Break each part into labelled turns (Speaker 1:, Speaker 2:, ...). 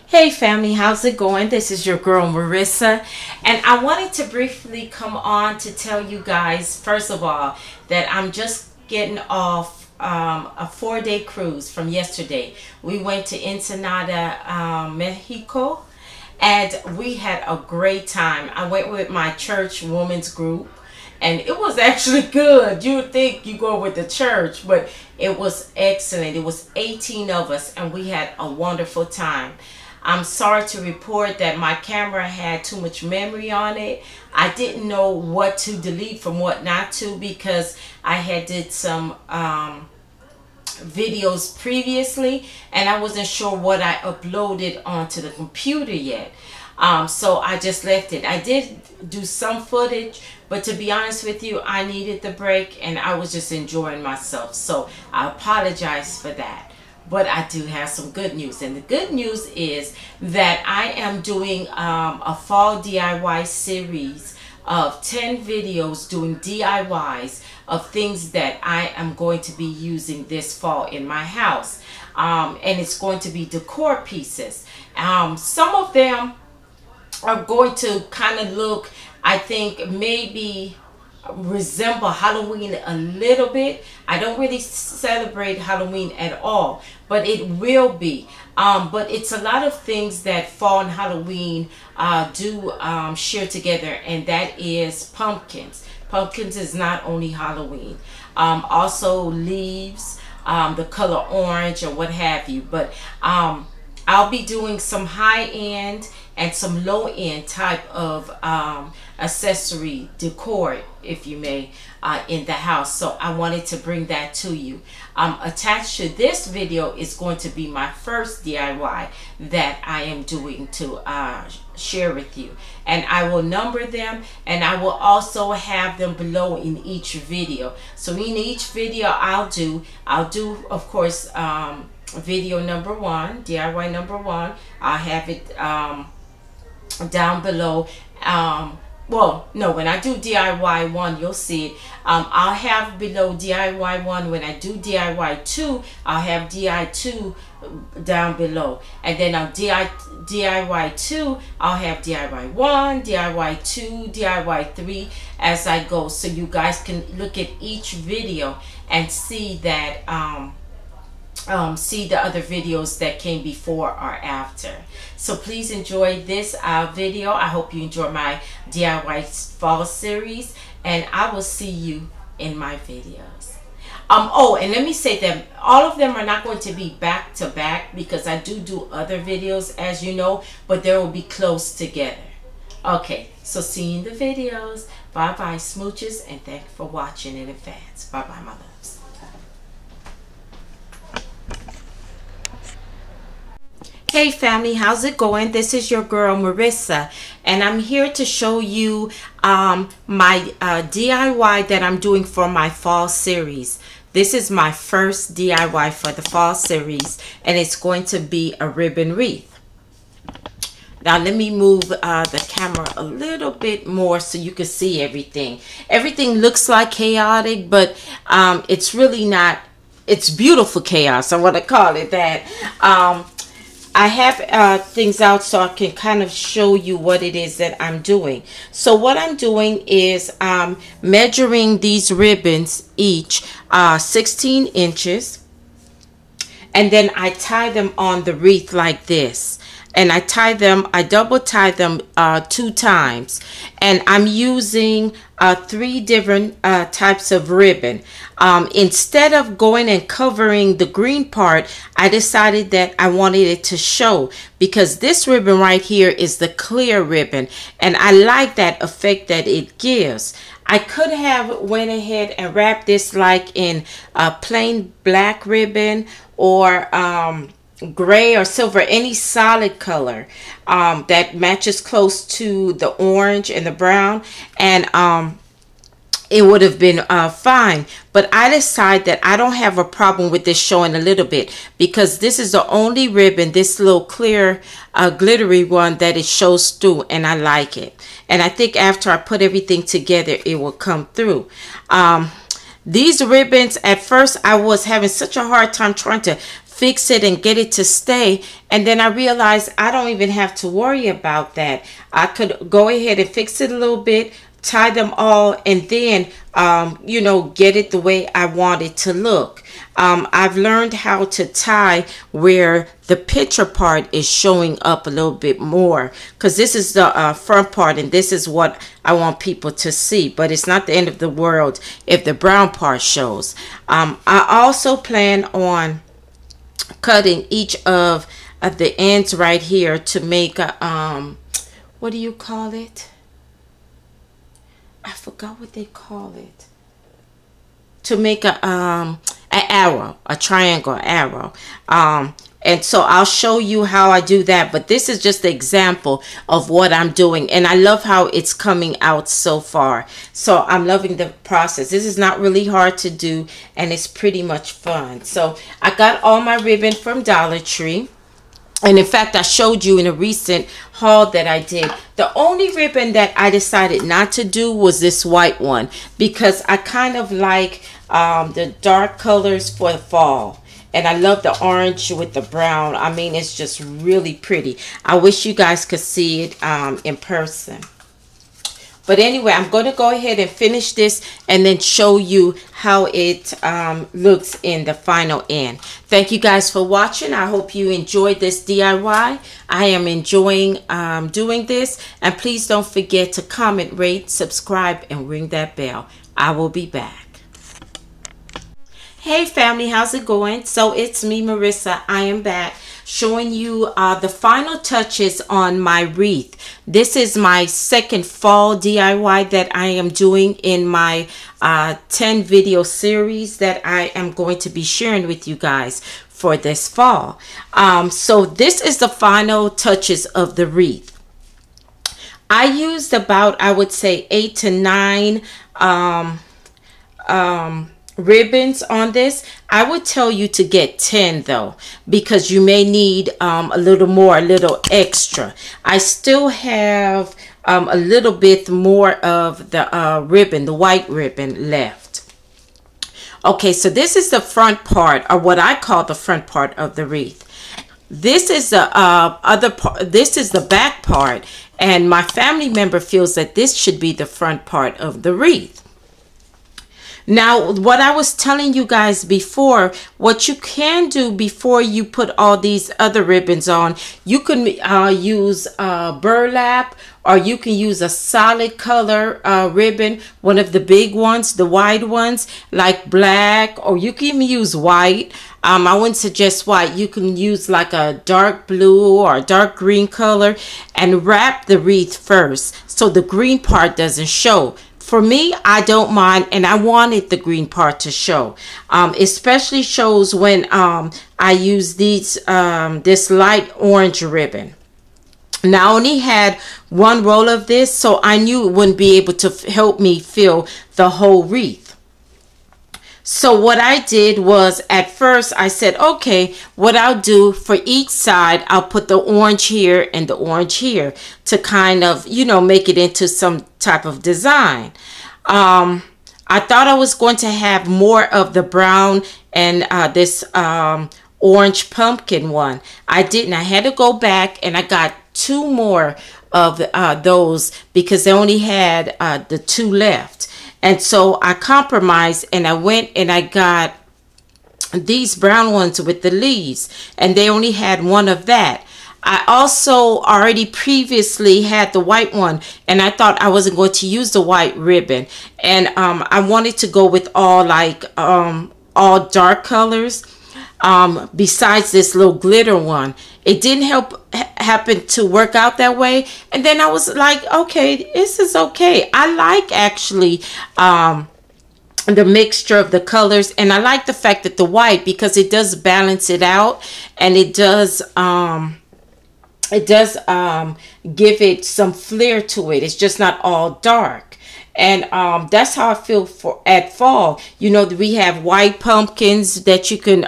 Speaker 1: Hey family, how's it going? This is your girl Marissa, and I wanted to briefly come on to tell you guys, first of all, that I'm just getting off a 4-day cruise from yesterday. We went to Ensenada, Mexico, and we had a great time. I went with my church women's group, and it was actually good. You would think you go with the church, but it was excellent. It was 18 of us, and we had a wonderful time. I'm sorry to report that my camera had too much memory on it. I didn't know what to delete from what not to, because I had did some videos previously and I wasn't sure what I uploaded onto the computer yet. So I just left it. I did do some footage, but to be honest with you, I needed the break and I was just enjoying myself. So I apologize for that. But I do have some good news, and the good news is that I am doing a fall DIY series of 10 videos doing DIYs of things that I am going to be using this fall in my house, and it's going to be decor pieces. Some of them are going to kind of look, I think, maybe resemble Halloween a little bit. I don't really celebrate Halloween at all, but it will be. But it's a lot of things that fall and Halloween do share together, and that is pumpkins. Pumpkins is not only Halloween. Also leaves, the color orange or what have you. But I'll be doing some high-end and some low-end type of accessory decor, if you may, in the house. So I wanted to bring that to you. Attached to this video is going to be my first DIY that I am doing to share with you, and I will number them, and I will also have them below in each video. So in each video I'll do of course video number 1, DIY number 1. I'll have it down below. Well, no, when I do DIY 1, you'll see it. I'll have below DIY 1. When I do DIY 2, I'll have DIY 2 down below. And then on DIY 2, I'll have DIY 1, DIY 2, DIY 3 as I go. So you guys can look at each video and see that see the other videos that came before or after. So please enjoy this video. I hope you enjoy my DIY fall series, and I will see you in my videos. Oh, and let me say that all of them are not going to be back to back, because I do other videos, as you know, but they will be close together. Okay, so see you in the videos. Bye bye, smooches, and thank you for watching in advance. Bye bye, my loves. Hey family, how's it going? This is your girl Marissa, and I'm here to show you my DIY that I'm doing for my fall series. This is my first DIY for the fall series, and it's going to be a ribbon wreath. Now let me move the camera a little bit more so you can see everything. Everything looks like chaotic, but it's really not. It's beautiful chaos. I want to call it that. I have things out so I can kind of show you what it is that I'm doing. So what I'm doing is measuring these ribbons, each 16 inches. And then I tie them on the wreath like this. And I double tie them 2 times. And I'm using 3 different types of ribbon. Instead of going and covering the green part, I decided that I wanted it to show, because this ribbon right here is the clear ribbon, and I like that effect that it gives. I could have went ahead and wrapped this like in a plain black ribbon, or gray or silver, any solid color that matches close to the orange and the brown, and it would have been fine. But I decided that I don't have a problem with this showing a little bit, because this is the only ribbon, this little clear glittery one, that it shows through, and I like it. And I think after I put everything together, it will come through. These ribbons, at first I was having such a hard time trying to fix it and get it to stay. And then I realized I don't even have to worry about that. I could go ahead and fix it a little bit, tie them all, and then you know, get it the way I want it to look. I've learned how to tie where the picture part is showing up a little bit more, because this is the front part and this is what I want people to see, but it's not the end of the world if the brown part shows. I also plan on cutting each of the ends right here to make a what do you call it? I forgot what they call it. To make a an arrow, a triangle arrow. And so I'll show you how I do that, but this is just the example of what I'm doing, and I love how it's coming out so far. So I'm loving the process. This is not really hard to do, and it's pretty much fun. So I got all my ribbon from Dollar Tree. And in fact, I showed you in a recent haul that I did. The only ribbon that I decided not to do was this white one, because I kind of like the dark colors for the fall. And I love the orange with the brown. I mean, it's just really pretty. I wish you guys could see it in person. But anyway, I'm going to go ahead and finish this and then show you how it looks in the final end. Thank you guys for watching. I hope you enjoyed this DIY. I am enjoying doing this. And please don't forget to comment, rate, subscribe, and ring that bell. I will be back. Hey family, how's it going? So it's me, Marissa. I am back showing you the final touches on my wreath. This is my second fall DIY that I am doing in my 10 video series that I am going to be sharing with you guys for this fall. So this is the final touches of the wreath. I used about, I would say, 8 to 9 ribbons on this. I would tell you to get 10 though, because you may need a little more, a little extra. I still have a little bit more of the ribbon, the white ribbon left. Okay, so this is the front part, or what I call the front part of the wreath. This is the other part. This is the back part, and my family member feels that this should be the front part of the wreath. Now, what I was telling you guys before, what you can do before you put all these other ribbons on, you can use burlap, or you can use a solid color ribbon, one of the big ones, the wide ones, like black, or you can even use white. I wouldn't suggest white. You can use like a dark blue or a dark green color and wrap the wreath first so the green part doesn't show. For me, I don't mind, and I wanted the green part to show. Especially shows when I use these this light orange ribbon. Now, I only had one roll of this, so I knew it wouldn't be able to help me fill the whole wreath. So what I did was, at first I said, okay, what I'll do for each side, I'll put the orange here and the orange here to kind of, you know, make it into some type of design. I thought I was going to have more of the brown and this orange pumpkin one. I didn't. I had to go back and I got 2 more of those, because they only had the 2 left. And so I compromised and I went and I got these brown ones with the leaves, and they only had 1 of that. I also already previously had the white one, and I thought I wasn't going to use the white ribbon, and I wanted to go with all like all dark colors besides this little glitter one. It didn't happen to work out that way, and then I was like, okay, this is okay. I like actually the mixture of the colors, and I like the fact that the white, because it does balance it out, and it does give it some flair to it. It's just not all dark. And that's how I feel for at fall. You know, we have white pumpkins that you can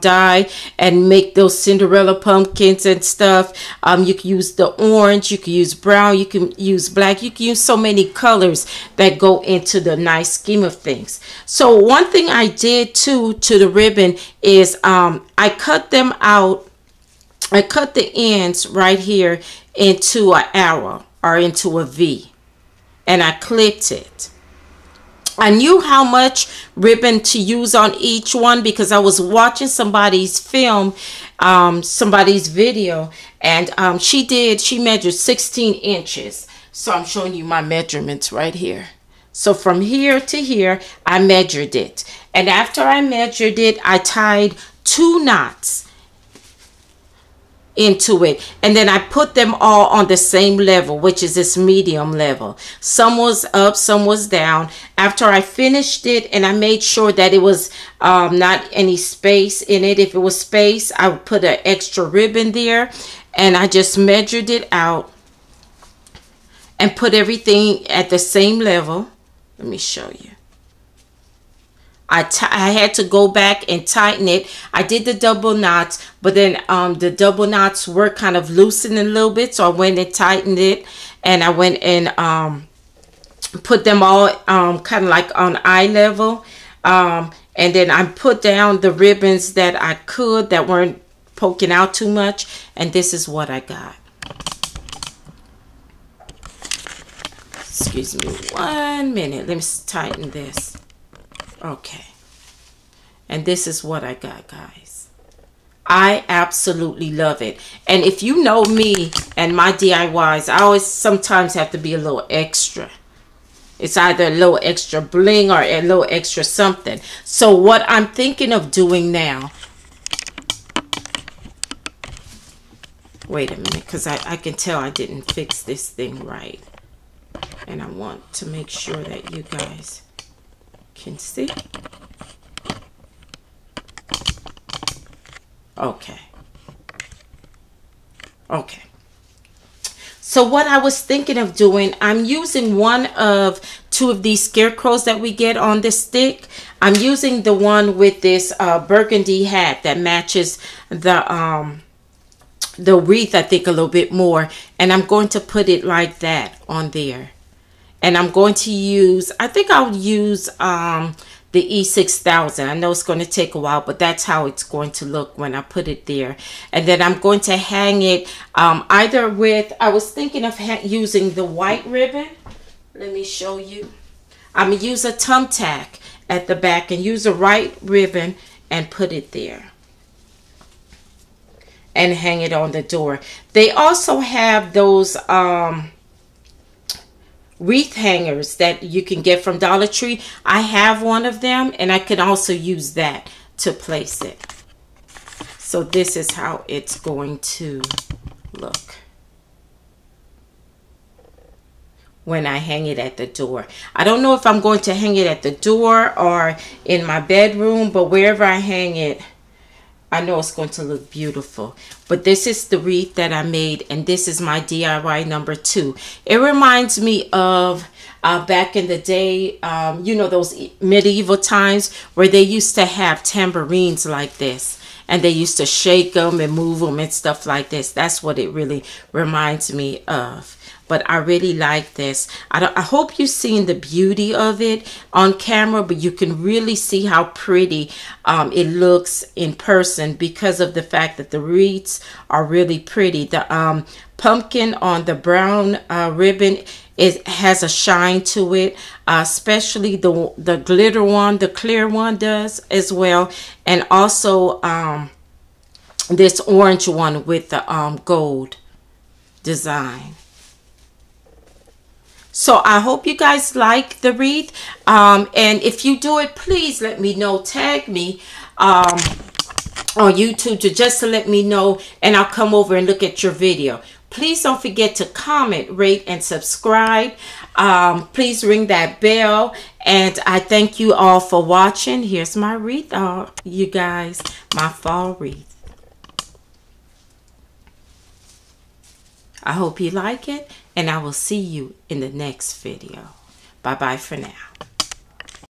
Speaker 1: dye and make those Cinderella pumpkins and stuff. You can use the orange, you can use brown, you can use black, you can use so many colors that go into the nice scheme of things. So one thing I did too to the ribbon is I cut them out. I cut the ends right here into an arrow or into a V, and I clipped it. I knew how much ribbon to use on each one because I was watching somebody's film, somebody's video, and she measured 16 inches. So I'm showing you my measurements right here. So from here to here, I measured it. And after I measured it, I tied 2 knots into it, and then I put them all on the same level, which is this medium level. Some was up, some was down. After I finished it, and I made sure that it was not any space in it. If it was space, I would put an extra ribbon there, and I just measured it out and put everything at the same level. Let me show you. I had to go back and tighten it. I did the double knots, but then the double knots were kind of loosened a little bit, so I went and tightened it, and I went and put them all kind of like on eye level, and then I put down the ribbons that I could that weren't poking out too much, and this is what I got. Excuse me 1 minute. Let me tighten this. Okay, and this is what I got, guys. I absolutely love it. And if you know me and my DIYs, I always sometimes have to be a little extra. It's either a little extra bling or a little extra something. So what I'm thinking of doing now, wait a minute, because I can tell I didn't fix this thing right, and I want to make sure that you guys can see. Okay. So what I was thinking of doing, I'm using one of 2 of these scarecrows that we get on the stick. I'm using the one with this burgundy hat that matches the wreath, I think, a little bit more, and I'm going to put it like that on there. And I'm going to use, I think I'll use the E6000. I know it's going to take a while, but that's how it's going to look when I put it there. And then I'm going to hang it either with, I was thinking of using the white ribbon. Let me show you. I'm going to use a thumbtack at the back and use a white ribbon and put it there. And hang it on the door. They also have those wreath hangers that you can get from Dollar Tree. I have one of them, and I can also use that to place it. So this is how it's going to look when I hang it at the door. I don't know if I'm going to hang it at the door or in my bedroom, but wherever I hang it, I know it's going to look beautiful. But this is the wreath that I made, and this is my DIY number 2. It reminds me of back in the day, you know, those medieval times where they used to have tambourines like this, and they used to shake them and move them and stuff like this. That's what it really reminds me of. But I really like this. I hope you've seen the beauty of it on camera, but you can really see how pretty it looks in person because of the fact that the wreaths are really pretty. The pumpkin on the brown ribbon, it has a shine to it, especially the glitter one, the clear one does as well. And also this orange one with the gold design. So I hope you guys like the wreath. And if you do it, please let me know. Tag me on YouTube just to let me know, and I'll come over and look at your video. Please don't forget to comment, rate, and subscribe. Please ring that bell. And I thank you all for watching. Here's my wreath, you guys. My fall wreath. I hope you like it, and I will see you in the next video. Bye-bye for now.